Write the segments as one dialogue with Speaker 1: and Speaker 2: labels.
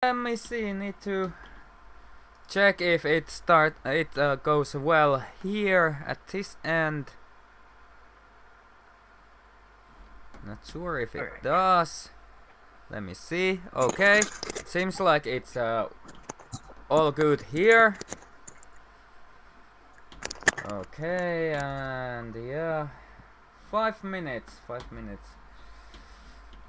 Speaker 1: Let me see, need to check if it goes well here at this end. Not sure if it does. Let me see. Okay, seems like it's all good here. Okay, and yeah, 5 minutes.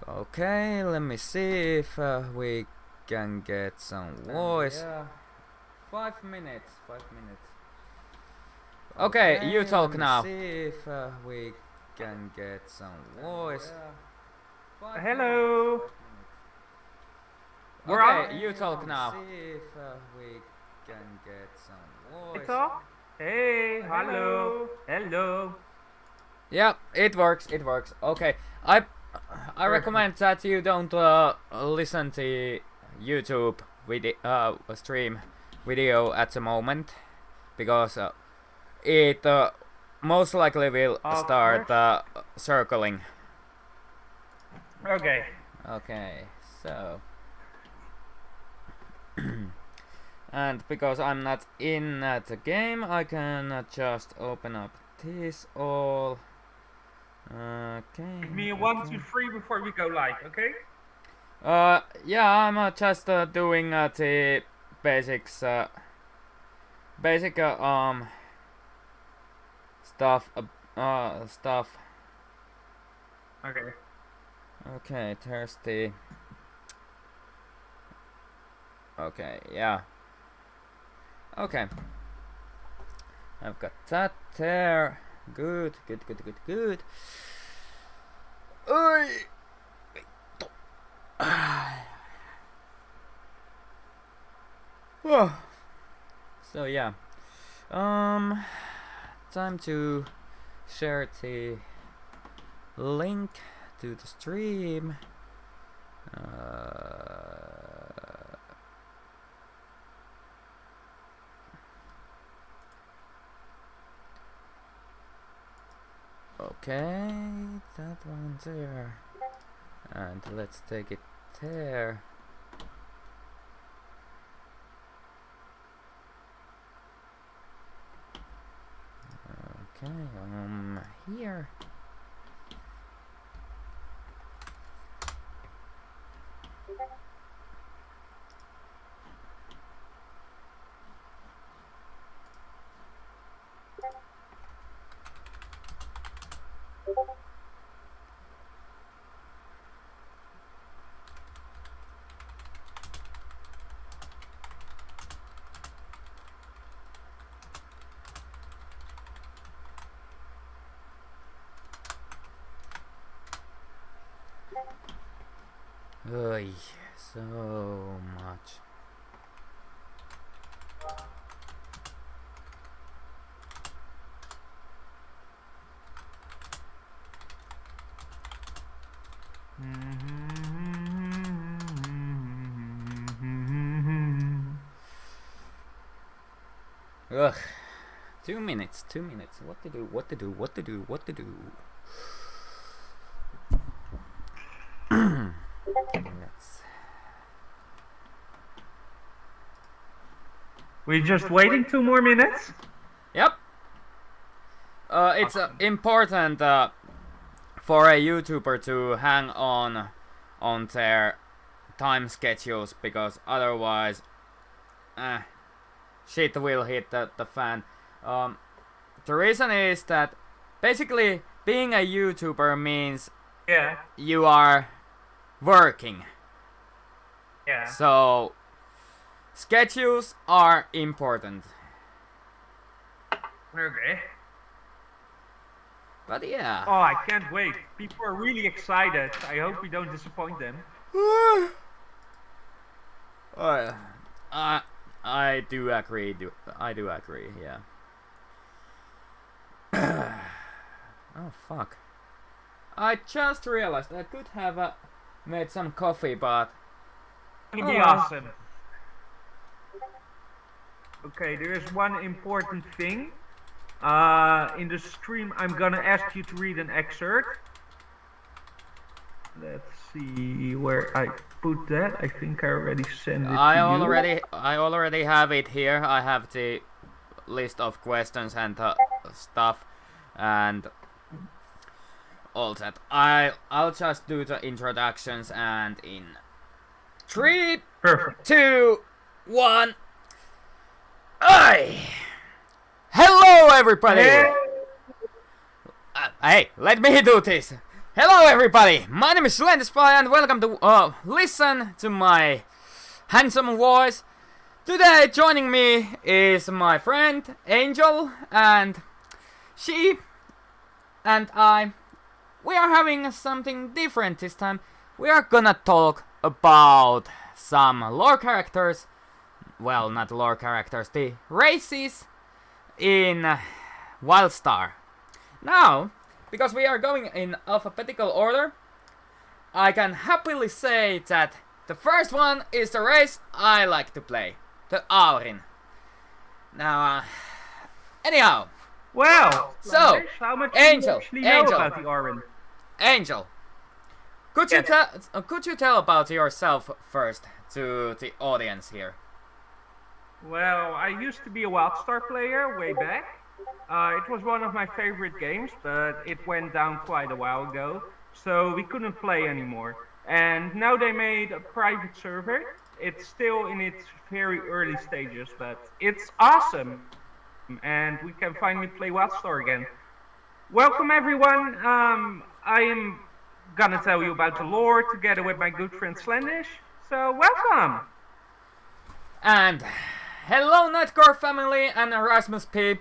Speaker 1: Okay, let me see if we can get some voice. Yeah, 5 minutes. Okay, you talk now. See if we can get some voice.
Speaker 2: Hello.
Speaker 1: Okay, you talk now. See if we can get some voice.
Speaker 2: Talk? Hey, hello.
Speaker 1: Yeah, it works. Okay, I recommend that you don't listen to YouTube video stream video at the moment, because it most likely will start circling.
Speaker 2: Okay.
Speaker 1: Okay, so and because I'm not in the game, I can just open up this all. Okay.
Speaker 2: Give me a 1, 2, 3 before we go live, okay?
Speaker 1: Yeah, I'm just doing the basics, basic stuff.
Speaker 2: Okay.
Speaker 1: Okay, thirsty. Okay, yeah. Okay. I've got that there. Good. Oi. So yeah. Time to share the link to the stream. Okay, that one there, and let's take it there. Okay, here. Oy, so much. Ugh. 2 minutes. What to do?
Speaker 2: We're just waiting 2 more minutes?
Speaker 1: Yep. It's important for a YouTuber to hang on their time schedules, because otherwise shit will hit the fan. The reason is that basically being a YouTuber means you are working.
Speaker 2: Yeah.
Speaker 1: So schedules are important.
Speaker 2: Okay.
Speaker 1: But yeah.
Speaker 2: Oh, I can't wait. People are really excited. I hope we don't disappoint them.
Speaker 1: I do agree. I do agree. Yeah. Oh fuck! I just realized I could have made some coffee, but
Speaker 2: It'll be awesome. Okay, there is one important thing. In the stream, I'm gonna ask you to read an excerpt. Let's see where I put that. I think I already sent it
Speaker 1: I
Speaker 2: to
Speaker 1: already have it here. I have the list of questions and stuff and all that. I'll just do the introductions and in 3,
Speaker 2: Perfect.
Speaker 1: 2, 1. Hello everybody! Hey, let me do this. Hello everybody, my name is SlendisFi and welcome to listen to my handsome voice. Today joining me is my friend Angel, and she and I, we are having something different this time. We are gonna talk about some lore characters. Well, not lore characters, the races in Wildstar. Now, because we are going in alphabetical order, I can happily say that the first one is the race I like to play, the Aurin. Now, anyhow.
Speaker 2: Well,
Speaker 1: so,
Speaker 2: how much
Speaker 1: Angel,
Speaker 2: do you know about the Aurin?
Speaker 1: Angel, could you tell about yourself first to the audience here?
Speaker 2: Well, I used to be a Wildstar player way back. It was one of my favorite games, but it went down quite a while ago, so we couldn't play anymore. And now they made a private server. It's still in its very early stages, but it's awesome. And we can finally play Wildstar again. Welcome everyone. I am gonna tell you about the lore together with my good friend Slendish. So welcome.
Speaker 1: And hello Nightcore family and Erasmus P.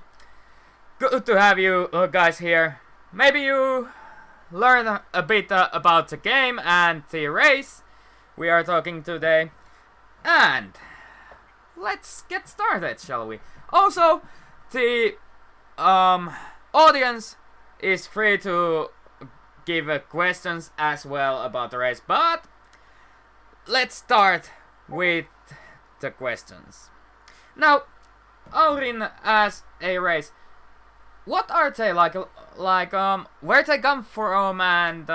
Speaker 1: Good to have you guys here. Maybe you learn a bit about the game and the race we are talking today. And let's get started, shall we? Also, the audience is free to give questions as well about the race, but let's start with the questions. Now, Aurin as a race, what are they like? Where they come from, and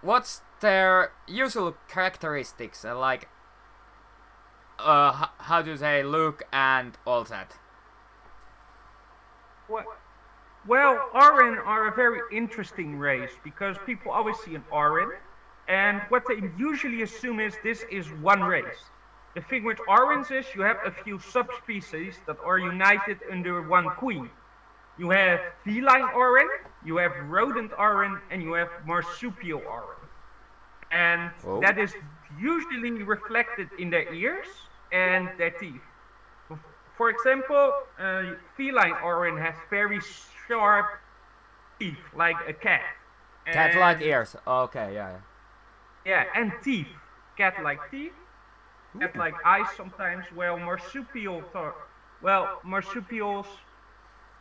Speaker 1: what's their usual characteristics? How do they look and all that?
Speaker 2: Well, Aurin are a very interesting race because people always see an Aurin, and what they usually assume is this is one race. The thing with Aurins is you have a few subspecies that are united under one queen. You have feline Aurin, you have rodent Aurin, and you have marsupial Aurin. And that is usually reflected in their ears and their teeth. For example, feline Aurin has very sharp teeth, like a cat.
Speaker 1: Cat-like ears. Okay, yeah.
Speaker 2: Yeah, and teeth. Cat-like teeth. Cat-like eyes sometimes. Well, marsupials,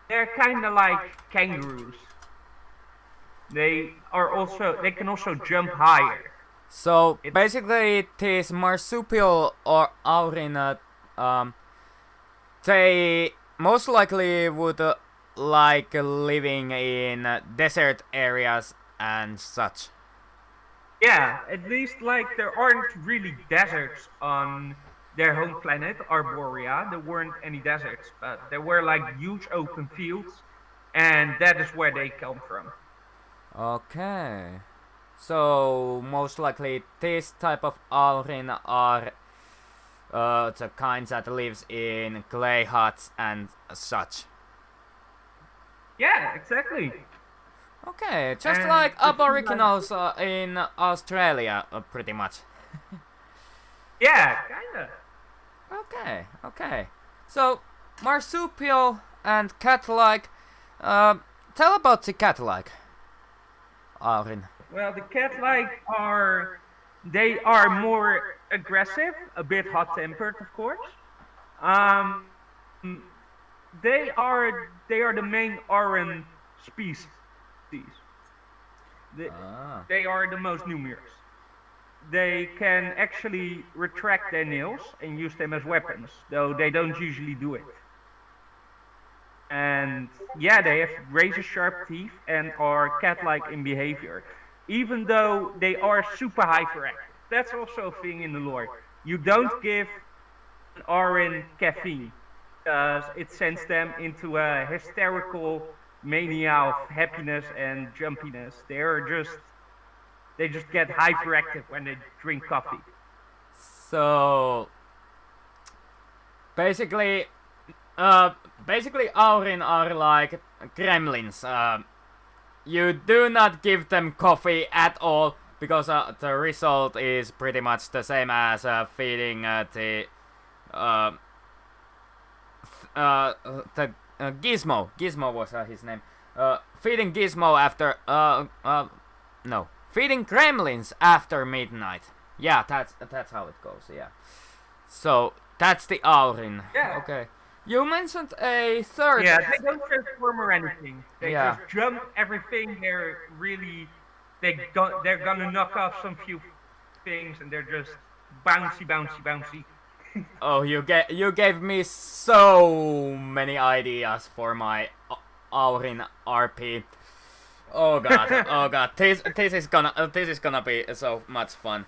Speaker 2: they're kind of like kangaroos. They can also jump higher.
Speaker 1: So basically, it is marsupial or Aurin. They most likely would like living in desert areas and such.
Speaker 2: Yeah, at least like there aren't really deserts on their home planet, Arborea. There weren't any deserts, but there were like huge open fields, and that is where they come from.
Speaker 1: Okay. So most likely this type of Aurin are the kinds that lives in clay huts and such.
Speaker 2: Yeah, exactly.
Speaker 1: Okay, just like Aboriginals in Australia, pretty much.
Speaker 2: Yeah, kinda.
Speaker 1: Okay. So, marsupial and cat-like. Tell about the cat-like, Aurin.
Speaker 2: Well, the cat-like they are more aggressive, a bit hot-tempered, of course. They are the main Aurin species. They are the most numerous. They can actually retract their nails and use them as weapons, though they don't usually do it. And yeah, they have razor sharp teeth and are cat-like in behavior, even though they are super hyperactive. that's also a thing in the lore. You don't give an Aurin caffeine because it sends them into a hysterical mania of happiness and jumpiness. They just get hyperactive when they drink coffee.
Speaker 1: So basically, Aurin are like gremlins. You do not give them coffee at all because the result is pretty much the same as feeding the Gizmo. Gizmo was his name. Feeding Gizmo after no, feeding gremlins after midnight. Yeah, that's how it goes. Yeah. So that's the Aurin.
Speaker 2: Yeah.
Speaker 1: Okay. You mentioned a third.
Speaker 2: Yeah, they don't transform or anything. They
Speaker 1: Yeah.
Speaker 2: just jump everything. They're gonna knock off some few things, and they're just bouncy, bouncy, bouncy.
Speaker 1: Oh, you gave me so many ideas for my Aurin RP. Oh god, oh god, this is gonna be so much fun.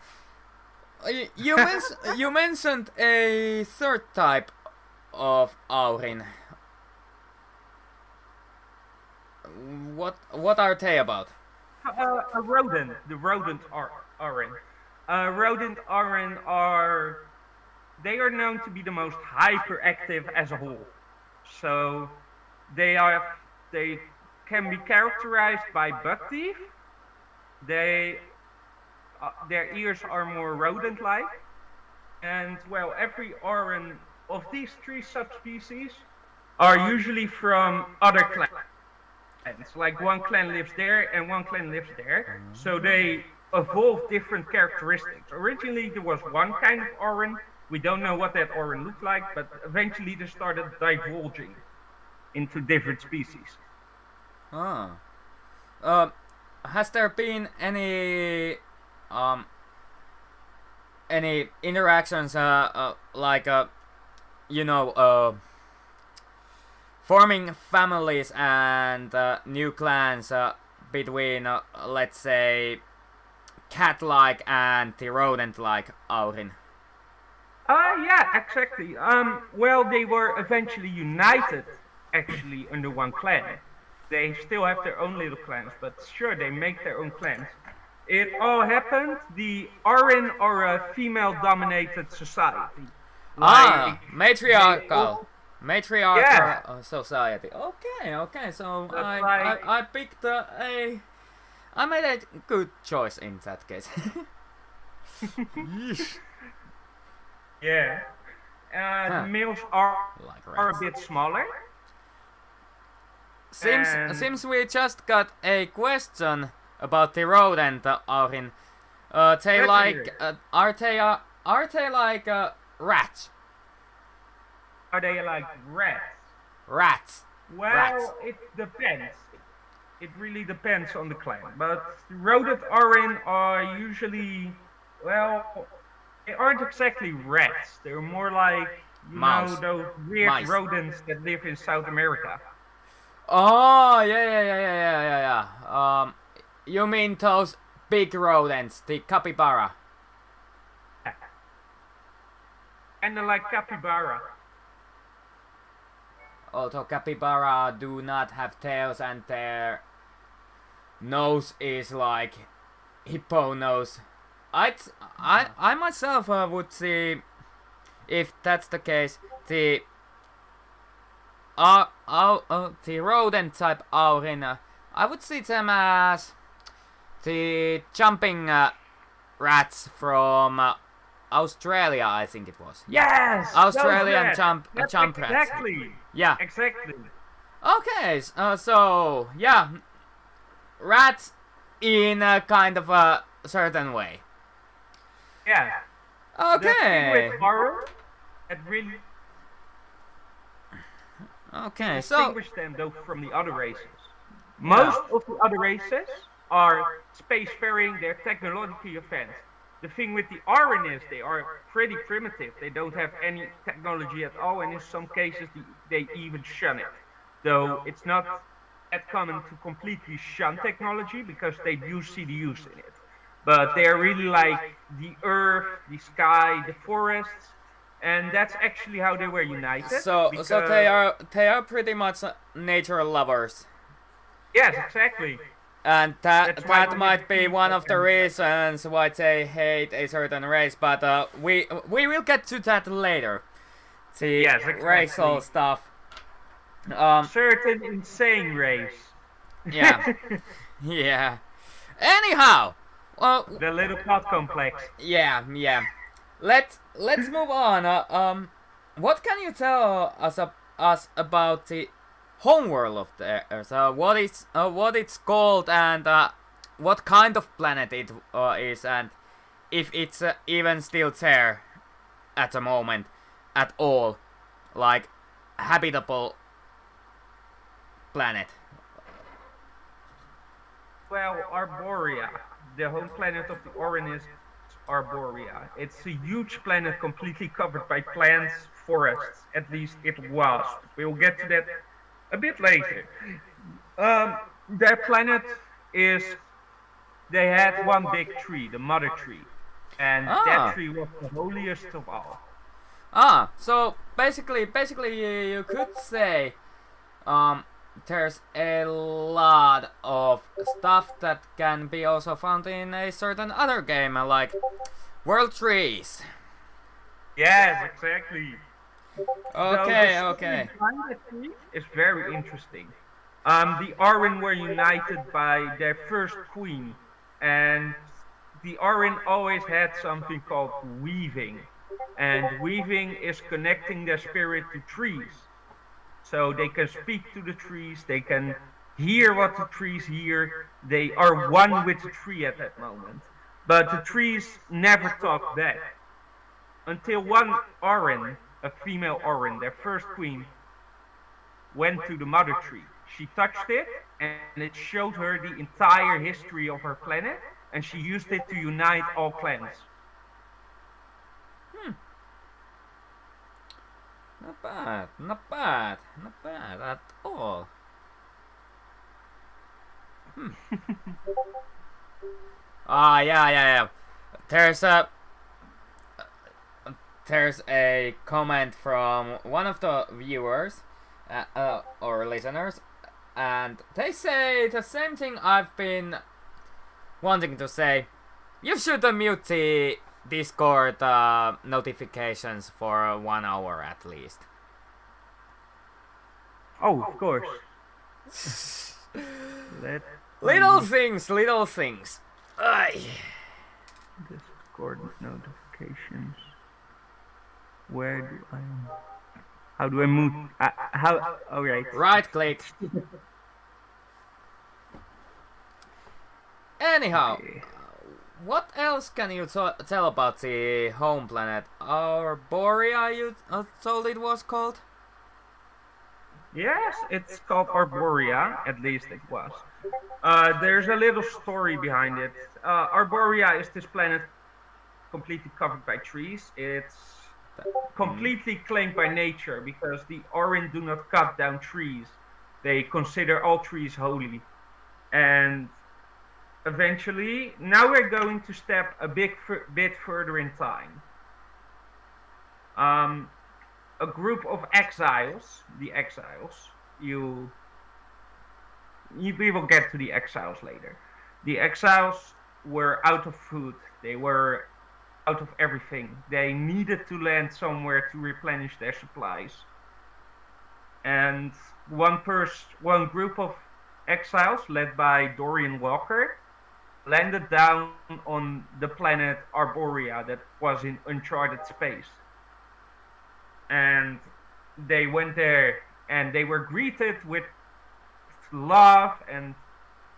Speaker 1: You mentioned a third type of Aurin. What are they about?
Speaker 2: A rodent. The rodent Aurin. Rodent Aurin are known to be the most hyperactive as a whole. So they can be characterized by buck teeth. Their ears are more rodent-like, and well, every Aurin of these three subspecies are usually from other clans. Like one clan lives there and one clan lives there, so they evolve different characteristics. Originally there was one kind of Aurin. We don't know what that Aurin looked like, but eventually they started divulging into different species.
Speaker 1: Ah. Has there been any interactions like forming families and new clans between let's say cat-like and the rodent-like Aurin?
Speaker 2: Yeah, exactly. Well, they were eventually united, actually, under one clan. They still have their own little clans, but sure, they make their own clans. It all happened. The Aurin are a female-dominated society.
Speaker 1: Matriarchal
Speaker 2: Yeah.
Speaker 1: society. Okay. So
Speaker 2: That's
Speaker 1: I picked I made a good choice in that case. Yeesh.
Speaker 2: Yeah. The males are
Speaker 1: Like
Speaker 2: a
Speaker 1: rats.
Speaker 2: bit smaller.
Speaker 1: Seems we just got a question about the rodent Aurin. They
Speaker 2: Let's
Speaker 1: like
Speaker 2: hear it.
Speaker 1: are they like rats?
Speaker 2: Are they like rats?
Speaker 1: Rats.
Speaker 2: Well,
Speaker 1: Rats.
Speaker 2: it depends. It really depends on the clan. But rodent Aurin are usually, well, they aren't exactly rats. They're more like,
Speaker 1: Mouse.
Speaker 2: those weird
Speaker 1: Mice.
Speaker 2: rodents that live in South America.
Speaker 1: Oh yeah. You mean those big rodents, the capybara?
Speaker 2: And they're like capybara.
Speaker 1: Although capybara do not have tails and their nose is like hippo nose. I myself would see, if that's the case, the rodent type Aurin, I would see them as the jumping rats from Australia, I think it was.
Speaker 2: Yes!
Speaker 1: Australian
Speaker 2: those
Speaker 1: jump
Speaker 2: rats.
Speaker 1: rats.
Speaker 2: Exactly.
Speaker 1: Yeah.
Speaker 2: Exactly.
Speaker 1: Okay. So yeah, rats in a kind of a certain way.
Speaker 2: Yeah.
Speaker 1: Okay.
Speaker 2: The thing with horror, it really
Speaker 1: Okay. So
Speaker 2: distinguish them though from the other races. Most of the other races are spacefaring, they're technologically advanced. The thing with the Aurin is they are pretty primitive. They don't have any technology at all, and in some cases they even shun it. Though it's not that common to completely shun technology because they do see the use in it. But they're really like the earth, the sky, the forests, and that's actually how they were united.
Speaker 1: So
Speaker 2: Because
Speaker 1: they are pretty much nature lovers.
Speaker 2: yes, exactly.
Speaker 1: And
Speaker 2: That's why
Speaker 1: that
Speaker 2: we get
Speaker 1: might be
Speaker 2: trees
Speaker 1: one of the
Speaker 2: and
Speaker 1: reasons why they hate a certain race, but we will get to that later. The
Speaker 2: yes, exactly.
Speaker 1: racial stuff.
Speaker 2: Certain insane race.
Speaker 1: Yeah, yeah. Anyhow, well,
Speaker 2: The little pot complex.
Speaker 1: yeah. Let's move on. What can you tell us about the homeworld of theirs? What it's called, and what kind of planet it is, and if it's even still there at the moment at all, like habitable planet.
Speaker 2: Well, Arborea, the home planet of the Orin is Arborea. It's a huge planet completely covered by plants, forests. At least it was. We'll get to that a bit later. Their planet is. They had one big tree, the mother tree, and that tree was the holiest of all.
Speaker 1: So basically, you could say, there's a lot of stuff that can be also found in a certain other game, like World Trees.
Speaker 2: Yes, exactly.
Speaker 1: Okay.
Speaker 2: It's very interesting. The Arwen were united by their first queen, and the Arwen always had something called weaving, and weaving is connecting their spirit to trees. So they can speak to the trees, they can hear what the trees hear, they are one with the tree at that moment. But the trees never talk back. Until one Arwen, a female Arwen, their first queen, went to the mother tree. She touched it, and it showed her the entire history of her planet, and she used it to unite all planets.
Speaker 1: Not bad at all. Yeah. There's a comment from one of the viewers or listeners, and they say the same thing I've been wanting to say. You should mute the Discord notifications for 1 hour at least.
Speaker 2: Oh, of course.
Speaker 1: Little things. Aye.
Speaker 2: Discord notifications. Where do I? How do I move? How? Oh, right.
Speaker 1: Right click. Anyhow,
Speaker 2: Okay.
Speaker 1: what else can you tell about the home planet? Arborea, you told it was called?
Speaker 2: Yes, it's called Arborea. At least it was. There's a little story behind it. Arborea is this planet completely covered by trees. It's completely claimed by nature because the Orin do not cut down trees. They consider all trees holy. And eventually, now we're going to step a bit further in time. A group of exiles, the exiles, we will get to the exiles later. The exiles were out of food. They were out of everything. They needed to land somewhere to replenish their supplies. And one group of exiles, led by Dorian Walker, landed down on the planet Arborea that was in uncharted space. And they went there and they were greeted with love and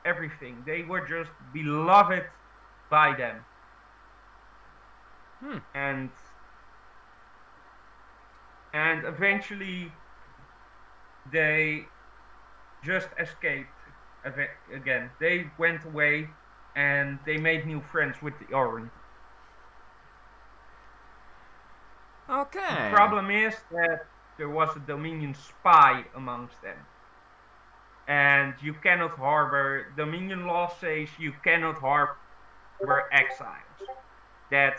Speaker 2: everything. They were just beloved by them. And eventually they just escaped again. They went away and they made new friends with the Orin.
Speaker 1: Okay.
Speaker 2: The problem is that there was a Dominion spy amongst them. And you cannot harbor, Dominion law says you cannot harbor exiles. that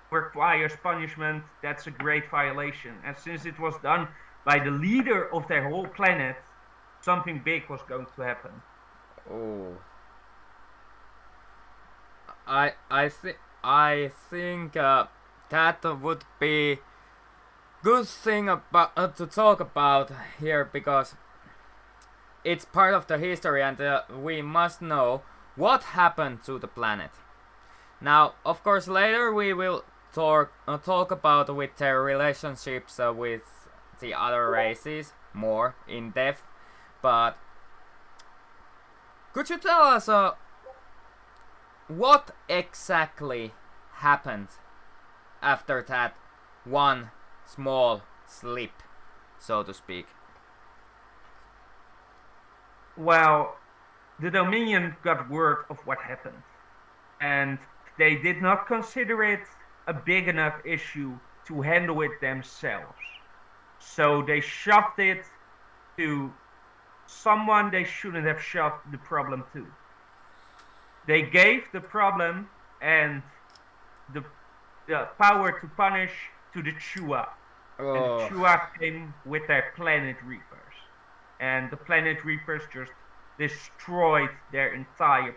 Speaker 2: requires punishment, that's a great violation. And since it was done by the leader of their whole planet, something big was going to happen.
Speaker 1: Oh. I think that would be good thing about to talk about here, because it's part of the history, and we must know what happened to the planet. Now, of course, later we will talk about with their relationships with the other races more in depth. But could you tell us what exactly happened after that one small slip, so to speak?
Speaker 2: Well, the Dominion got word of what happened, and they did not consider it a big enough issue to handle it themselves. So they shoved it to someone they shouldn't have shoved the problem to. They gave the problem and the power to punish to the Chua.
Speaker 1: Oh.
Speaker 2: And the Chua came with their Planet Reapers. And the Planet Reapers just destroyed their entire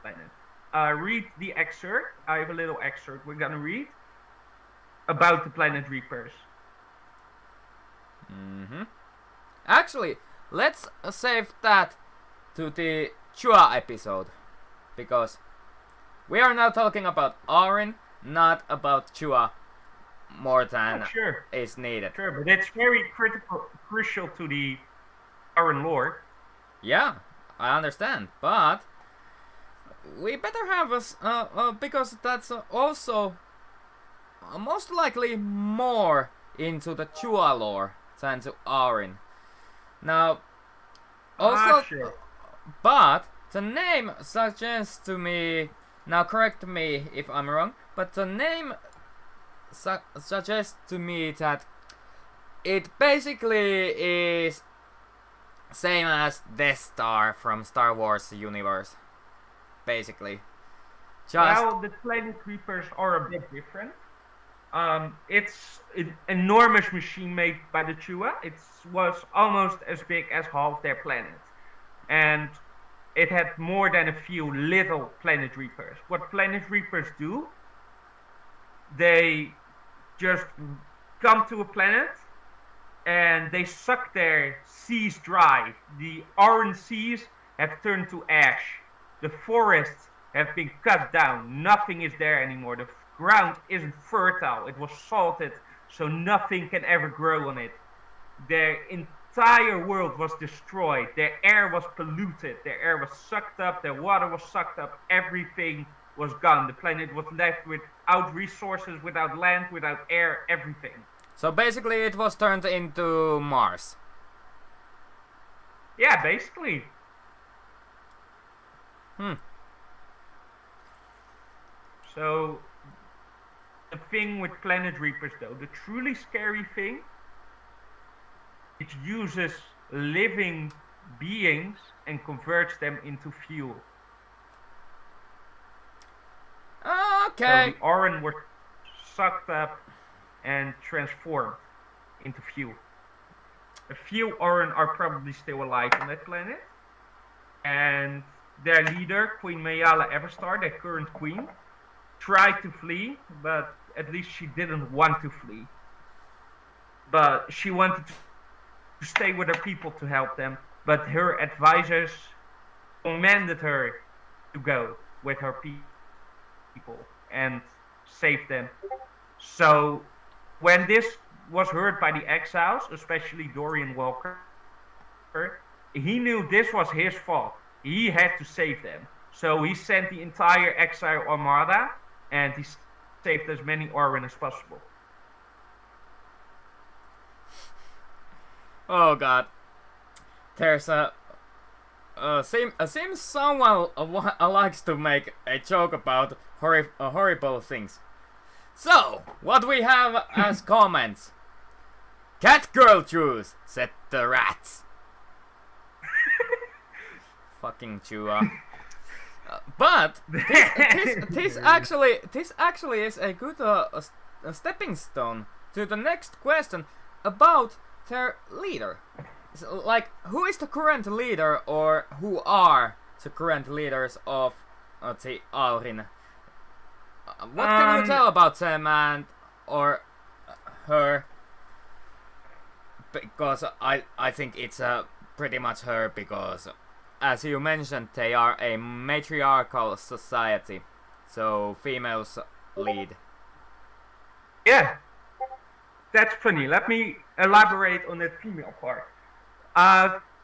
Speaker 2: planet. Read the excerpt. I have a little excerpt we're gonna read about the Planet Reapers.
Speaker 1: Actually, let's save that to the Chua episode, because we are now talking about Auron, not about Chua, more than is needed.
Speaker 2: Sure, but it's very crucial to the Auron lore.
Speaker 1: Yeah, I understand, but we better have us, because that's also most likely more into the Chua lore than to Auron. Now, also,
Speaker 2: sure.
Speaker 1: But the name suggests to me, now correct me if I'm wrong, but the name suggests to me that it basically is same as Death Star from Star Wars universe, basically.
Speaker 2: Well, the Planet Reapers are a bit different. It's an enormous machine made by the Chua. It was almost as big as half their planet. And it had more than a few little Planet Reapers. What Planet Reapers do, they just come to a planet and they suck their seas dry. The orange seas have turned to ash. The forests have been cut down. Nothing is there anymore. The ground isn't fertile. It was salted, so nothing can ever grow on it. Their entire world was destroyed. Their air was polluted. Their air was sucked up. Their water was sucked up. Everything was gone. The planet was left without resources, without land, without air, everything.
Speaker 1: So basically it was turned into Mars.
Speaker 2: Yeah, basically. So, the thing with Planet Reapers though, the truly scary thing, it uses living beings and converts them into fuel.
Speaker 1: Okay.
Speaker 2: So the Auron were sucked up and transformed into fuel. A few Auron are probably still alive on that planet. And their leader, Queen Mayala Evastar, their current queen, tried to flee, but at least she didn't want to flee. But she wanted to stay with her people to help them, but her advisors commanded her to go with her people and save them. So when this was heard by the exiles, especially Dorian Walker, he knew this was his fault. He had to save them. So he sent the entire exile armada and he saved as many Auron as possible.
Speaker 1: Oh god. There's seems someone likes to make a joke about horrible things. So, what we have as comments. Cat girl juice, said the rats. Fucking Chua. But this actually is a good a stepping stone to the next question about their leader. So, like, who is the current leader, or who are the current leaders of the Aurin? What can you tell about them and or her? Because I think it's pretty much her, because as you mentioned, they are a matriarchal society, so females lead.
Speaker 2: Yeah, that's funny. Let me elaborate on that female part.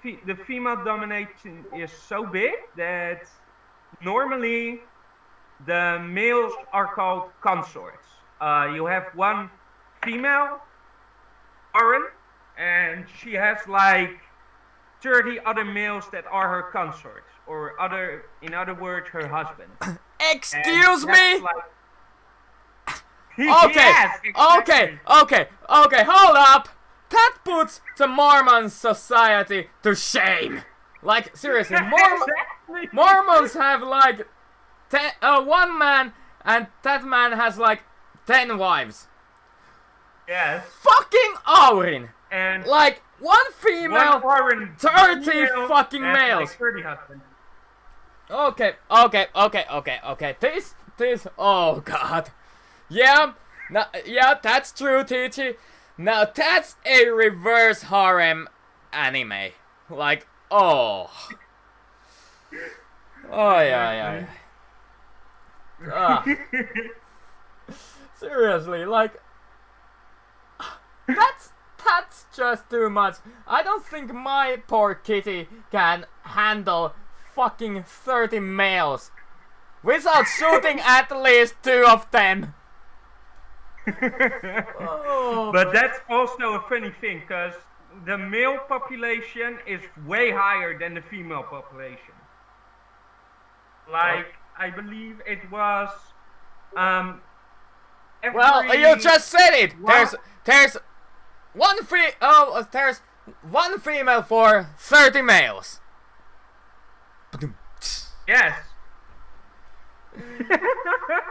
Speaker 2: The female domination is so big that normally the males are called consorts. You have one female, Aurin, and she has like 30 other males that are her consorts, or in other words, her husband.
Speaker 1: Excuse me?
Speaker 2: Like...
Speaker 1: Okay,
Speaker 2: Yes, exactly.
Speaker 1: okay, hold up! That puts the Mormon society to shame! Like, seriously,
Speaker 2: Exactly.
Speaker 1: Mormons have like 1 man, and that man has like 10 wives.
Speaker 2: Yes.
Speaker 1: Fucking Aurin!
Speaker 2: And
Speaker 1: Like, 1 female,
Speaker 2: one Aurin
Speaker 1: 30
Speaker 2: female
Speaker 1: fucking
Speaker 2: and,
Speaker 1: males.
Speaker 2: Like 30 husbands.
Speaker 1: Okay. This, oh god. Yeah, that's true, TG. Now that's a reverse harem anime. Like, oh. Oh, yeah. Seriously, like, that's just too much. I don't think my poor kitty can handle fucking 30 males without shooting at least 2 of them. Oh.
Speaker 2: But that's also a funny thing, because the male population is way higher than the female population. Like, I believe it was
Speaker 1: Well, you just said it. There's one female for 30 males.
Speaker 2: Yes.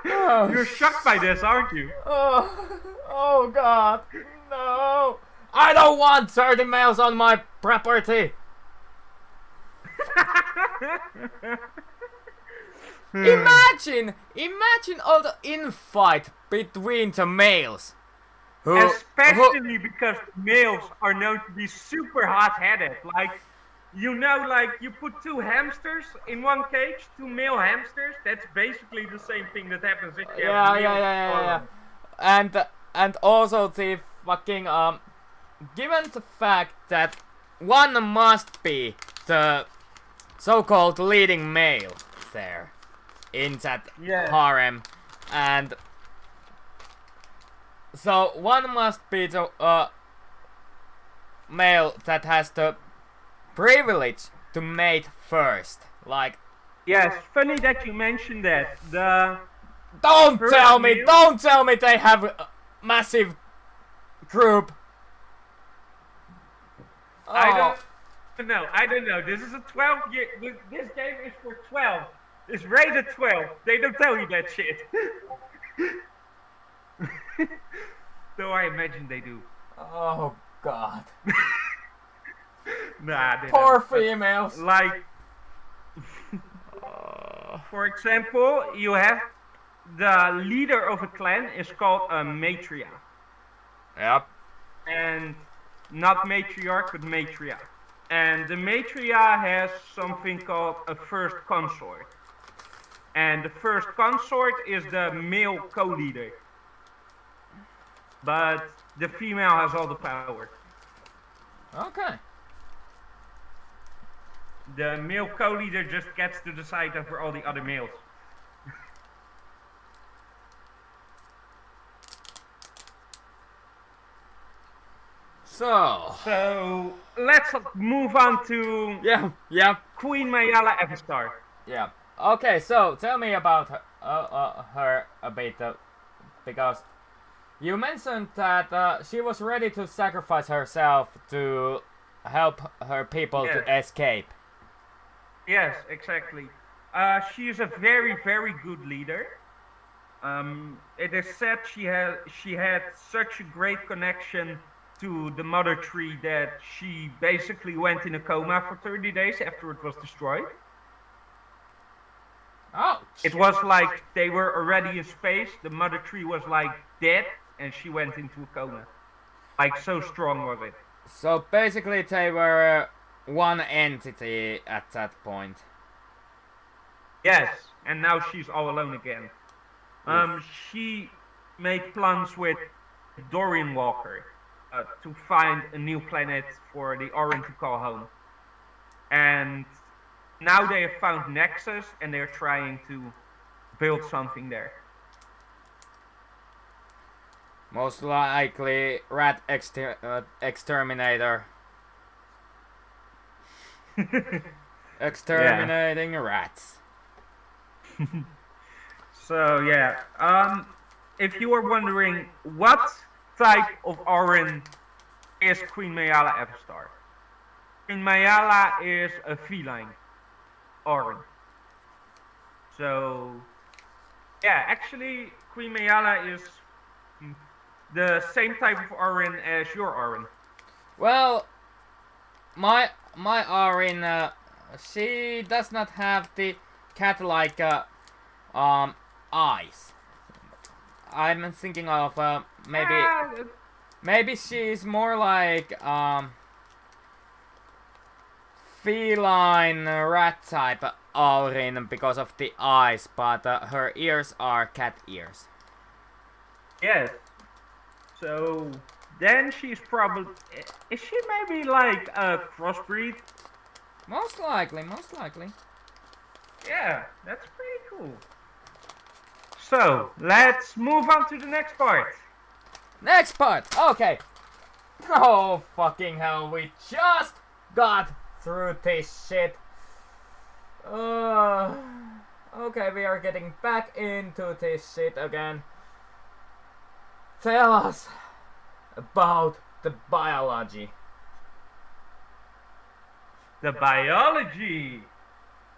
Speaker 1: Oh,
Speaker 2: You're shocked by this, aren't you?
Speaker 1: oh god, no! I don't want 30 males on my property. Imagine all the infight between the males.
Speaker 2: Especially because males are known to be super hot-headed. Like, like you put 2 hamsters in one cage, 2 male hamsters. That's basically the same thing that happens if you have
Speaker 1: Yeah. And also the fucking given the fact that one must be the so-called leading male there in that harem, and so one must be the male that has the privilege to mate first. Like,
Speaker 2: yes, funny that you mentioned that.
Speaker 1: don't tell me they have a massive group. Oh.
Speaker 2: I don't know. This is a 12-year. This game is for 12. It's rated 12. They don't tell you that shit. Though I imagine they do.
Speaker 1: Oh god.
Speaker 2: Nah, they
Speaker 1: Poor
Speaker 2: don't.
Speaker 1: females.
Speaker 2: Like, for example, you have the leader of a clan is called a matria.
Speaker 1: Yep.
Speaker 2: And not matriarch, but matria. And the matria has something called a first consort. And the first consort is the male co-leader. But the female has all the power.
Speaker 1: Okay.
Speaker 2: The male co-leader just gets to decide over all the other males. So let's move on to Queen Mayala Evastar.
Speaker 1: Yeah. Okay, so tell me about her a bit, because you mentioned that she was ready to sacrifice herself to help her people to escape.
Speaker 2: Yes, exactly. she is a very, very good leader. It is said she had such a great connection to the mother tree that she basically went in a coma for 30 days after it was destroyed.
Speaker 1: Oh.
Speaker 2: It was like they were already in space, the mother tree was like dead, and she went into a coma. Like, so strong was it.
Speaker 1: So basically they were one entity at that point.
Speaker 2: Yes, and now she's all alone again. She made plans with Dorian Walker to find a new planet for the Orin to call home. And now they have found Nexus and they're trying to build something there.
Speaker 1: Most likely rat exterminator. Exterminating rats.
Speaker 2: So yeah, if you were wondering what type of Orin is Queen Mayala Evastar, Queen Mayala is a feline Orin. So yeah, actually Queen Mayala is the same type of Orin as your Orin.
Speaker 1: Well, my Orin, she does not have the cat-like eyes. I'm thinking of maybe she's more like feline rat type Orin because of the eyes, but her ears are cat ears.
Speaker 2: Yes. So then she's probably, is she maybe like a crossbreed?
Speaker 1: Most likely, most likely.
Speaker 2: Yeah, that's pretty cool. So let's move on to the next part.
Speaker 1: Next part, okay. Oh fucking hell, we just got through this shit. Okay, we are getting back into this shit again. Tell us about the biology.
Speaker 2: The biology.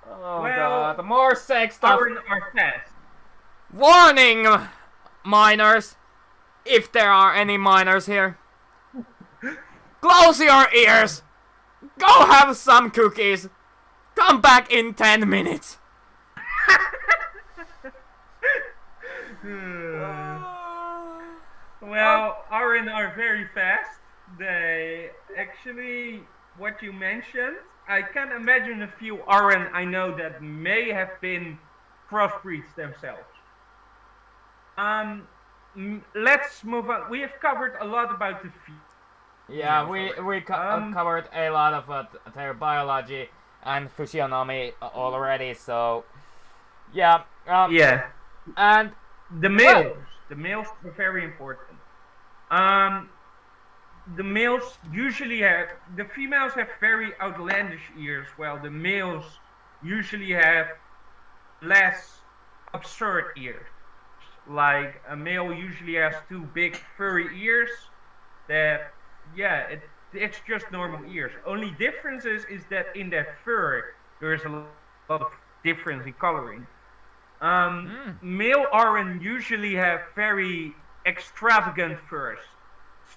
Speaker 1: Oh
Speaker 2: Well,
Speaker 1: god, more sex stuff.
Speaker 2: Orin are fast.
Speaker 1: Warning, minors, if there are any minors here. Close your ears. Go have some cookies. Come back in 10 minutes.
Speaker 2: Well, Orin are very fast. They actually, what you mentioned, I can imagine a few Orin I know that may have been crossbreeds themselves. Let's move on. We have covered a lot about the
Speaker 1: Yeah, we covered a lot of their biology and physiognomy already, so yeah.
Speaker 2: Yeah.
Speaker 1: And
Speaker 2: The males. The males are very important. The males usually have, the females have very outlandish ears, while the males usually have less absurd ears. Like a male usually has two big furry ears that, yeah, it's just normal ears. Only difference is that in their fur there's a lot of difference in coloring. Male Orin usually have very extravagant furs.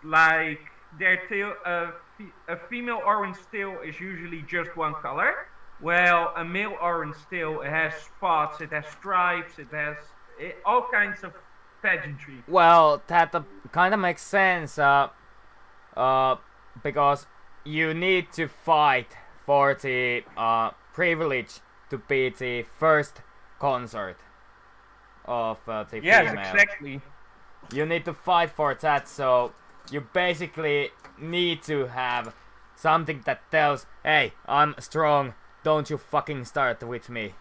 Speaker 2: Like their tail, a female Orin's tail is usually just one color, while a male Orin's tail has spots, it has stripes, it has all kinds of pageantry.
Speaker 1: well, that kind of makes sense, because you need to fight for the privilege to be the first consort of the
Speaker 2: Yes,
Speaker 1: female.
Speaker 2: exactly.
Speaker 1: You need to fight for that, so you basically need to have something that tells, hey, I'm strong, don't you fucking start with me.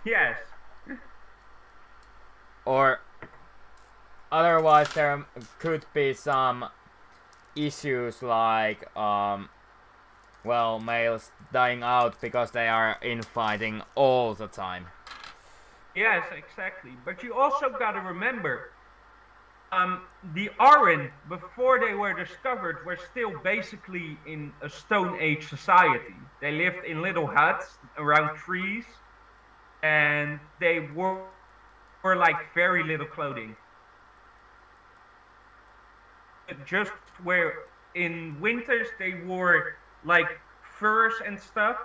Speaker 2: Yes.
Speaker 1: Or otherwise there could be some issues like well, males dying out because they are infighting all the time.
Speaker 2: Yes, exactly. But you also gotta remember, The Arin, before they were discovered, were still basically in a Stone Age society. They lived in little huts around trees, and they were like very little clothing. Just where in winters they wore like furs and stuff,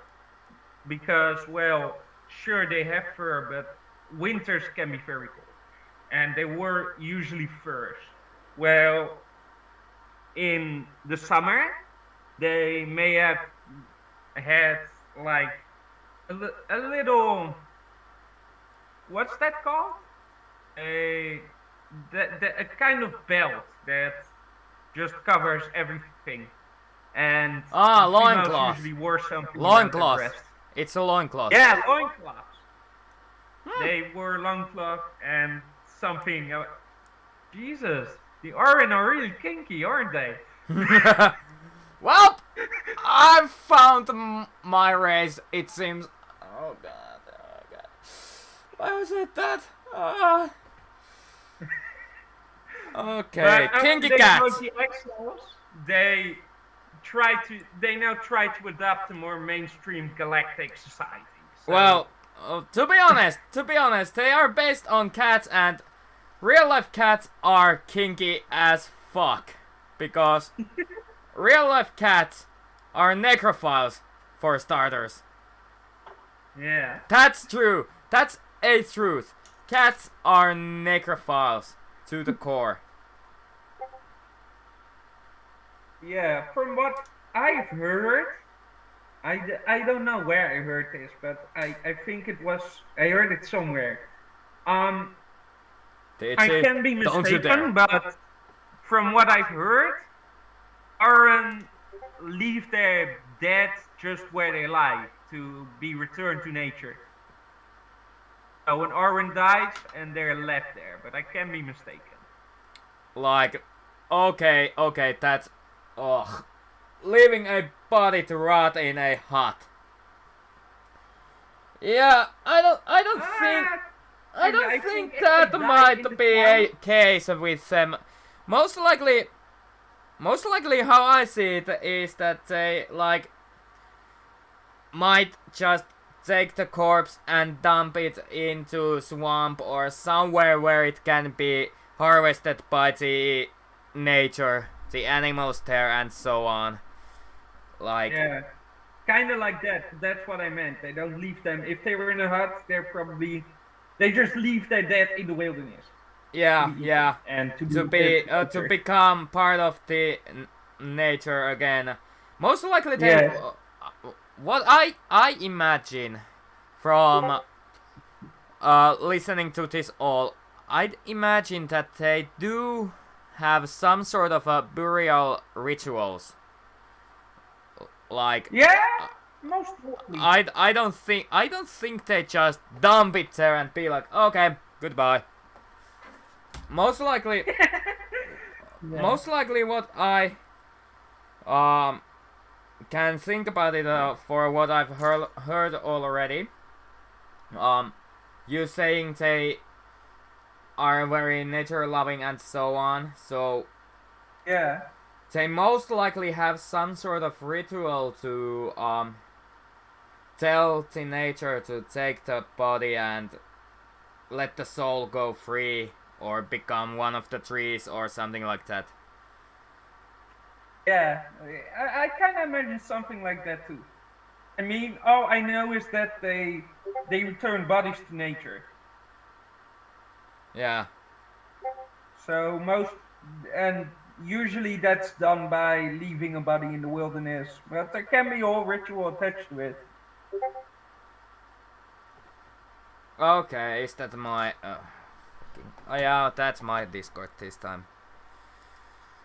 Speaker 2: because, well, sure they have fur, but winters can be very cold. And they were usually furs. Well, in the summer, they may have had like a little, what's that called? A a kind of belt that just covers everything. And females
Speaker 1: loincloth.
Speaker 2: usually wore something around their
Speaker 1: Loincloth.
Speaker 2: breast.
Speaker 1: It's a loincloth.
Speaker 2: Yeah, loincloths. They wore loincloth and something. Jesus, the Arin are really kinky, aren't they?
Speaker 1: Well, I've found my race. It seems. Oh god, oh god. Why was it that? Okay,
Speaker 2: But
Speaker 1: kinky
Speaker 2: they
Speaker 1: cats.
Speaker 2: the Exiles, they now try to adopt a more mainstream galactic society. So,
Speaker 1: Well, to be honest, they are based on cats, and real life cats are kinky as fuck. Because real life cats are necrophiles, for starters.
Speaker 2: yeah.
Speaker 1: That's true. That's a truth. Cats are necrophiles to the core.
Speaker 2: Yeah, from what I've heard, I don't know where I heard this, but I think I heard it somewhere. I can be
Speaker 1: Don't you dare.
Speaker 2: mistaken, but from what I've heard, Aran leave their dead just where they lie to be returned to nature. So when Aran dies and they're left there, but I can be mistaken.
Speaker 1: Like, okay, that's... Ugh. Leaving a body to rot in a hut. Yeah, I don't think
Speaker 2: if
Speaker 1: that
Speaker 2: they die in
Speaker 1: might
Speaker 2: the
Speaker 1: be a
Speaker 2: town-
Speaker 1: case with them. Most likely how I see it is that they, like, might just take the corpse and dump it into swamp or somewhere where it can be harvested by the nature, the animals there, and so on. Like,
Speaker 2: Yeah, kind of like that. That's what I meant. They don't leave them. If they were in a hut, they just leave their dead in the wilderness.
Speaker 1: yeah,
Speaker 2: And
Speaker 1: to become part of the nature again. Most likely they.
Speaker 2: Yeah.
Speaker 1: What I imagine from listening to this all, I'd imagine that they do have some sort of a burial rituals. Like,
Speaker 2: Yeah, most likely.
Speaker 1: I don't think they just dump it there and be like, okay, goodbye. Most likely, most likely what I can think about it for what I've heard already. You saying they are very nature loving and so on, so
Speaker 2: Yeah.
Speaker 1: they most likely have some sort of ritual to tell the nature to take the body and let the soul go free or become one of the trees or something like that.
Speaker 2: Yeah, I kind of imagine something like that too. I mean, all I know is that they return bodies to nature.
Speaker 1: Yeah.
Speaker 2: So and usually that's done by leaving a body in the wilderness, but there can be a whole ritual attached to it.
Speaker 1: Okay, is that my... Oh yeah, that's my Discord this time.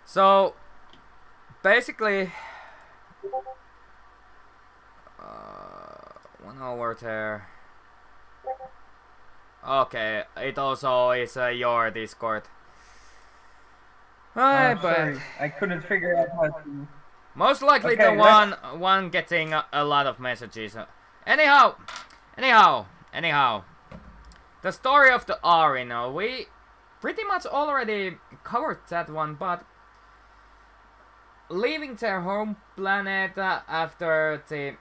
Speaker 1: So, basically... 1 hour there. Okay, it also is your Discord. But
Speaker 2: Sorry, I couldn't figure out how to.
Speaker 1: most likely
Speaker 2: Okay,
Speaker 1: the one getting a lot of messages. Anyhow. The story of the Arin. pretty much already covered that one, but leaving their home planet after the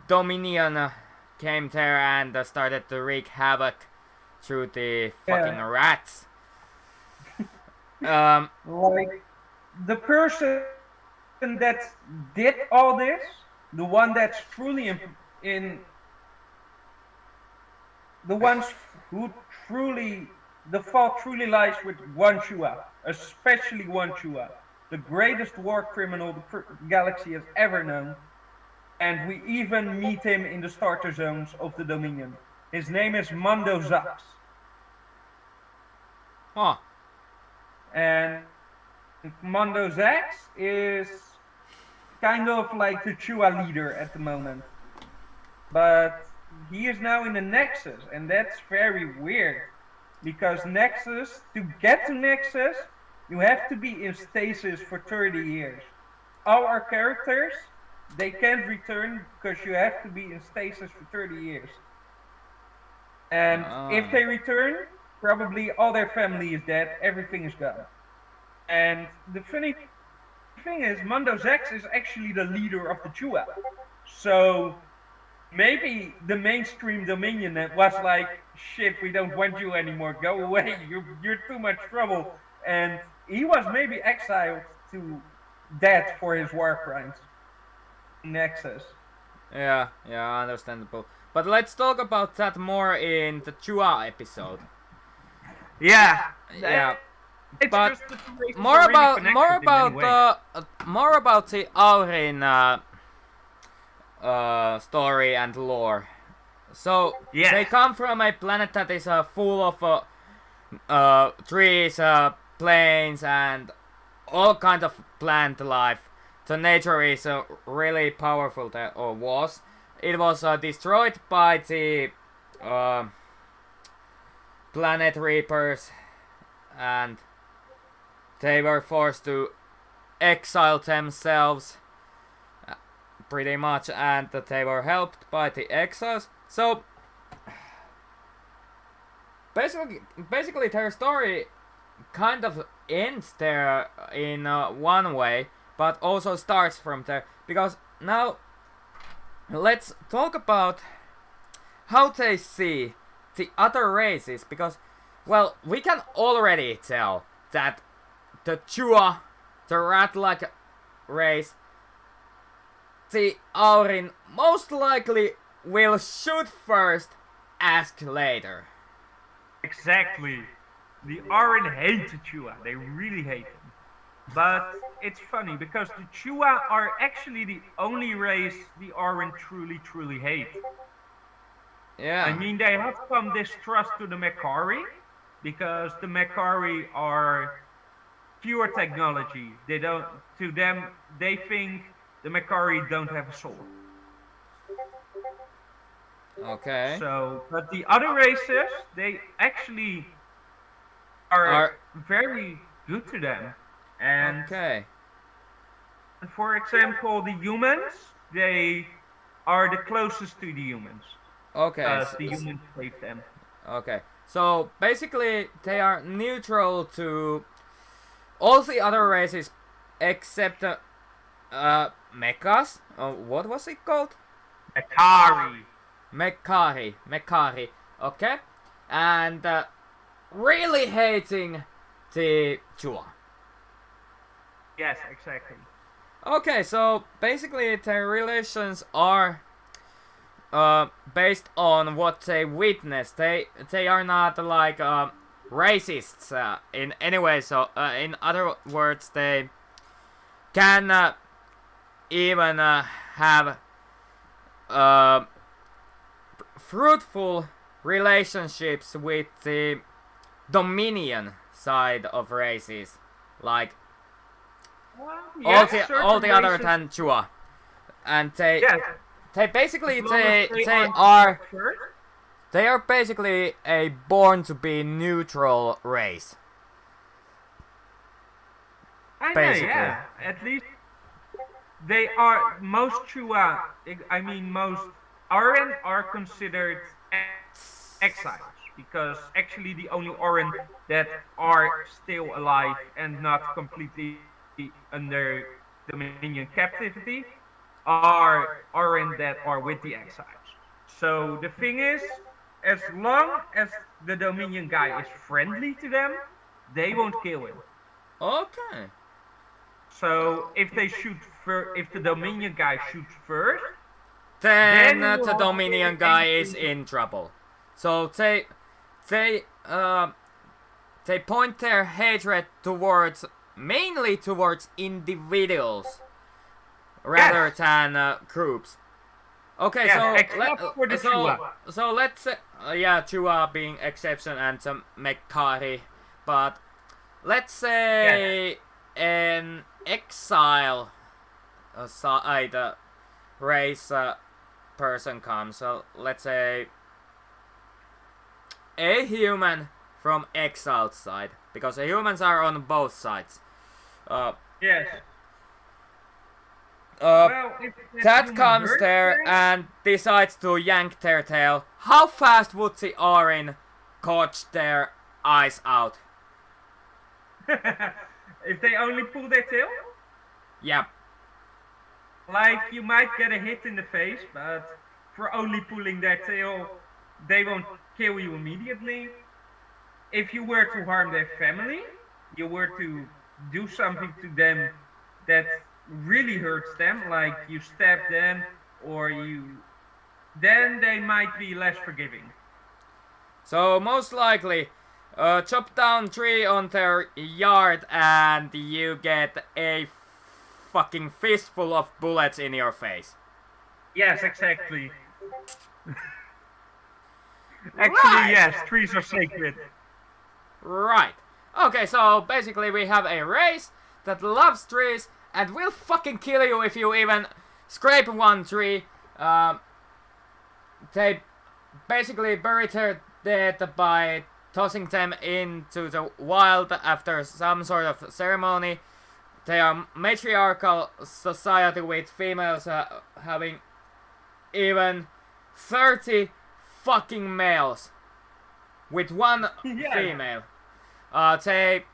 Speaker 1: Dominion came there and started to wreak havoc through the fucking rats.
Speaker 2: Like the person that did all this, the one that's truly in the ones who truly, the fault truly lies with One Chua, especially One Chua, the greatest war criminal the galaxy has ever known. And we even meet him in the starter zones of the Dominion. His name is Mando Zax.
Speaker 1: Huh.
Speaker 2: And Mando Zax is kind of like the Chua leader at the moment. But he is now in the Nexus, and that's very weird. Because Nexus, to get to Nexus, you have to be in stasis for 30 years. All our characters, they can't return because you have to be in stasis for 30 years. And if they return, probably all their family is dead, everything is gone. And the funny thing is, Mando Zax is actually the leader of the Chua. So maybe the mainstream Dominion was like, shit, we don't want you anymore, go away, you're too much trouble. And he was maybe exiled to death for his war crimes. Nexus.
Speaker 1: Yeah, understandable. But let's talk about that more in the Chua episode.
Speaker 2: Yeah.
Speaker 1: But more about the Aurin story and lore. So they come from a planet that is full of trees, plains, and all kinds of plant life. The nature is really powerful, or was. It was destroyed by the planet reapers, and they were forced to exile themselves, pretty much, and they were helped by the exiles. So basically their story kind of ends there in one way, but also starts from there, because now let's talk about how they see the other races, because, well, we can already tell that the Chua, the rat-like race, the Aurin most likely will shoot first, ask later.
Speaker 2: Exactly. The Aurin hate the Chua, they really hate them. But it's funny, because the Chua are actually the only race the Aurin truly hate.
Speaker 1: Yeah.
Speaker 2: I mean, they have some distrust to the Makari, because the Makari are pure technology. They think the Makari don't have a soul.
Speaker 1: Okay.
Speaker 2: So, but the other races, they actually are very good to them. And for example, the humans, they are the closest to the humans.
Speaker 1: Okay.
Speaker 2: The humans save them.
Speaker 1: Okay. So basically, they are neutral to all the other races except mechas. What was it called? Makari. Okay. And really hating the Chua.
Speaker 2: Yes, exactly.
Speaker 1: Okay, so basically their relations are based on what they witness. They are not like racists in any way. So in other words, they can even have fruitful relationships with the Dominion side of races, like all the other than Chua, and they basically they are basically a born to be neutral race.
Speaker 2: Basically, yeah. At least they are most Chua. I mean, most Aurin are considered exiles. because actually the only Orin that are still alive and not completely under Dominion captivity are Orin that are with the exiles. So the thing is, as long as the Dominion guy is friendly to them, they won't kill him.
Speaker 1: Okay.
Speaker 2: So if they if the Dominion guy shoots first,
Speaker 1: Then
Speaker 2: then
Speaker 1: the
Speaker 2: we'll
Speaker 1: Dominion guy is in trouble. So they they point their hatred towards mainly towards individuals rather than groups. Okay,
Speaker 2: yes, except for the Chua.
Speaker 1: so let's yeah, Chua being exception and Mekari, but let's say an exile side race person comes. So let's say a human from exiled side, because the humans are on both sides.
Speaker 2: Yes.
Speaker 1: Well,
Speaker 2: if
Speaker 1: that comes there and decides to yank their tail. How fast would the Orin catch their eyes out?
Speaker 2: if they only pull their tail?
Speaker 1: Yeah.
Speaker 2: Like, you might get a hit in the face, but for only pulling their tail, they won't kill you immediately. If you were to harm their family, you were to do something to them that really hurts them, like you stab them or then they might be less forgiving.
Speaker 1: So most likely, chop down tree on their yard and you get a fucking fistful of bullets in your face.
Speaker 2: Yes, exactly. Actually, yes, trees are sacred.
Speaker 1: Right. Okay, so basically we have a race that loves trees and will fucking kill you if you even scrape one tree. They basically bury their dead by tossing them into the wild after some sort of ceremony. They are matriarchal society with females having even 30 fucking males with one female. They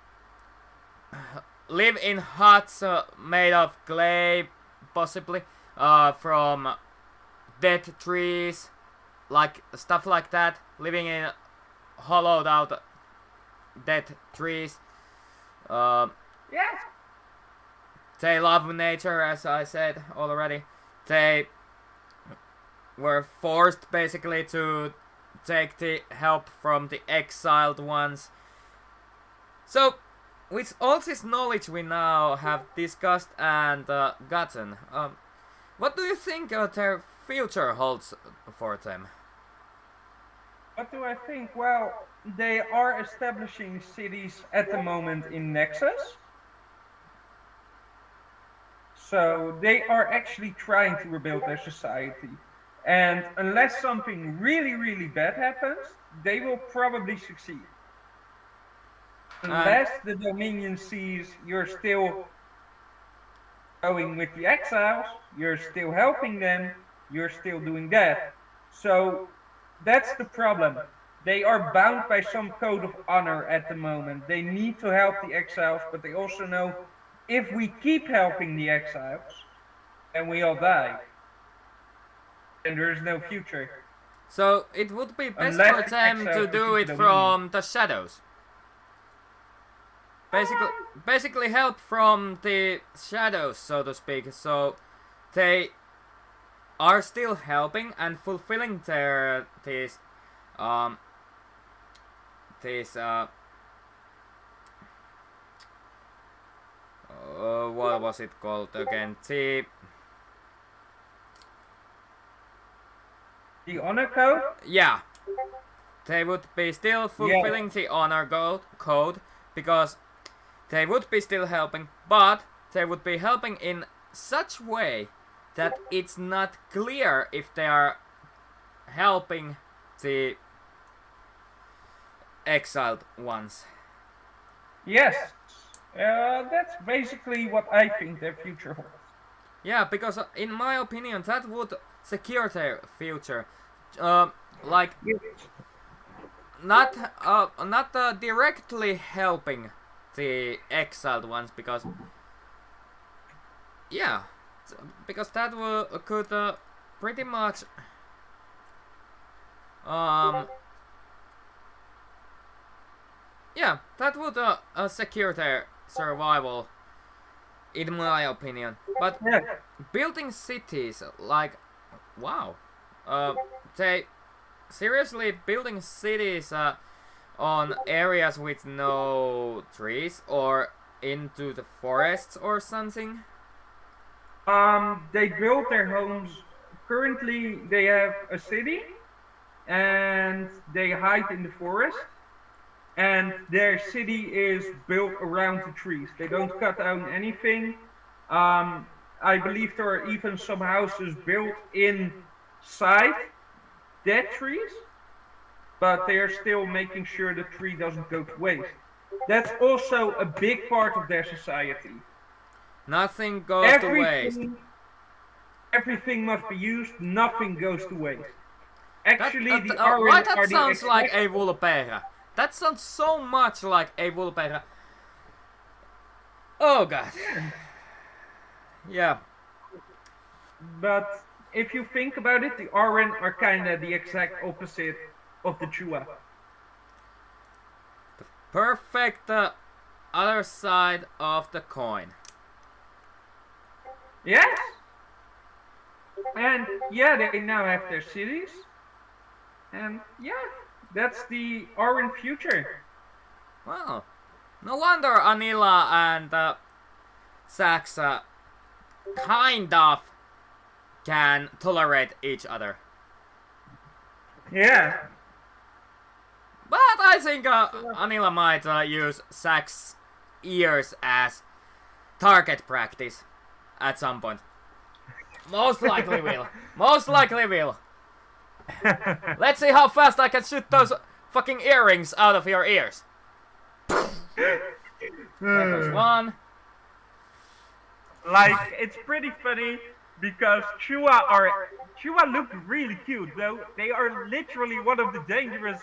Speaker 1: live in huts made of clay, possibly, from dead trees, like stuff like that, living in hollowed out dead trees.
Speaker 2: Yes.
Speaker 1: They love nature, as I said already. They were forced basically to take the help from the exiled ones. So, with all this knowledge we now have discussed and gotten, what do you think their future holds for them?
Speaker 2: What do I think? Well, they are establishing cities at the moment in Nexus. So they are actually trying to rebuild their society. And unless something really, really bad happens, they will probably succeed. Unless the Dominion sees you're still going with the exiles, you're still helping them, you're still doing that. So that's the problem. They are bound by some code of honor at the moment. They need to help the exiles, but they also know if we keep helping the exiles, then we all die. And there is no future.
Speaker 1: So it would be best
Speaker 2: Unless
Speaker 1: for them to
Speaker 2: exiles
Speaker 1: do it
Speaker 2: defeat the
Speaker 1: from the shadows. Basically help from the shadows, so to speak. So they are still helping and fulfilling their what was it called again?
Speaker 2: The honor code?
Speaker 1: Yeah. They would be still fulfilling the honor code because they would be still helping, but they would be helping in such way that it's not clear if they are helping the exiled ones.
Speaker 2: Yes. That's basically what I think their future holds.
Speaker 1: Yeah, because in my opinion that would secure their future. Like not directly helping the exiled ones, because yeah, because that could pretty much yeah, that would secure their survival, in my opinion. But
Speaker 2: Yeah.
Speaker 1: building cities, like, wow, they seriously building cities on areas with no trees or into the forests or something.
Speaker 2: They build their homes. Currently, they have a city, and they hide in the forest. And their city is built around the trees. They don't cut down anything. I believe there are even some houses built inside dead trees, but they are still making sure the tree doesn't go to waste. That's also a big part of their society.
Speaker 1: Nothing goes to waste.
Speaker 2: Everything must be used. Nothing goes to waste. Actually,
Speaker 1: why that sounds like a Vulpera? That sounds so much like a Vulpera. Oh god. Yeah.
Speaker 2: But if you think about it, the Aran are kind of the exact opposite of the Chua.
Speaker 1: The perfect other side of the coin.
Speaker 2: Yes. And yeah, they now have their cities. And yeah, that's the Aran future.
Speaker 1: Well, no wonder Anila and Saxa kind of can tolerate each other.
Speaker 2: Yeah.
Speaker 1: But I think Anila might use Sax's ears as target practice at some point. Most likely will. Most likely will. Let's see how fast I can shoot those fucking earrings out of your ears. There goes one.
Speaker 2: Like, it's pretty funny because Chua look really cute, though. They are literally one of the dangerous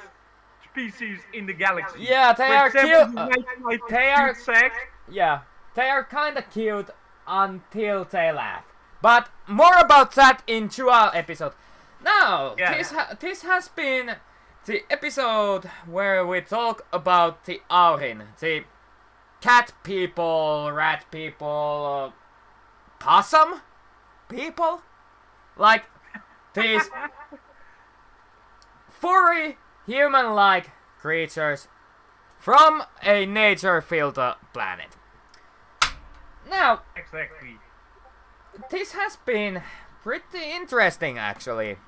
Speaker 2: species in the galaxy.
Speaker 1: Yeah, they
Speaker 2: For
Speaker 1: are
Speaker 2: example,
Speaker 1: cute. They are
Speaker 2: sex.
Speaker 1: Yeah, they are kinda cute until they laugh. But more about that in Chua episode. Now,
Speaker 2: Yeah.
Speaker 1: this has been the episode where we talk about the Aurin, the cat people, rat people, possum people, like these furry human-like creatures from a nature-filled planet. Now,
Speaker 2: Exactly.
Speaker 1: this has been pretty interesting, actually.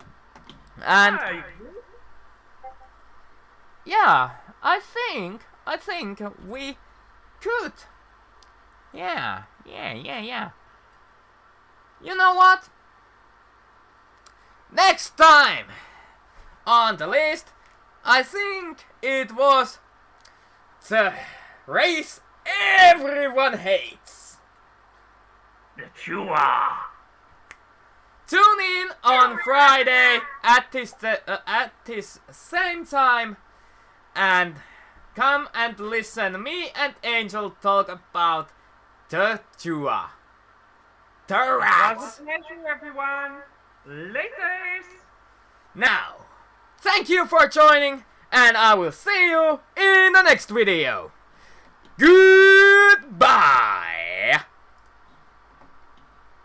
Speaker 1: And yeah, I think we could. Yeah. You know what? Next time on the list, I think it was the race everyone hates.
Speaker 2: The Chua.
Speaker 1: Tune in on Friday at this same time, and come and listen me and Angel talk about the Chua. The rats.
Speaker 2: Was a pleasure, everyone. Laters.
Speaker 1: Now, thank you for joining, and I will see you in the next video. Goodbye.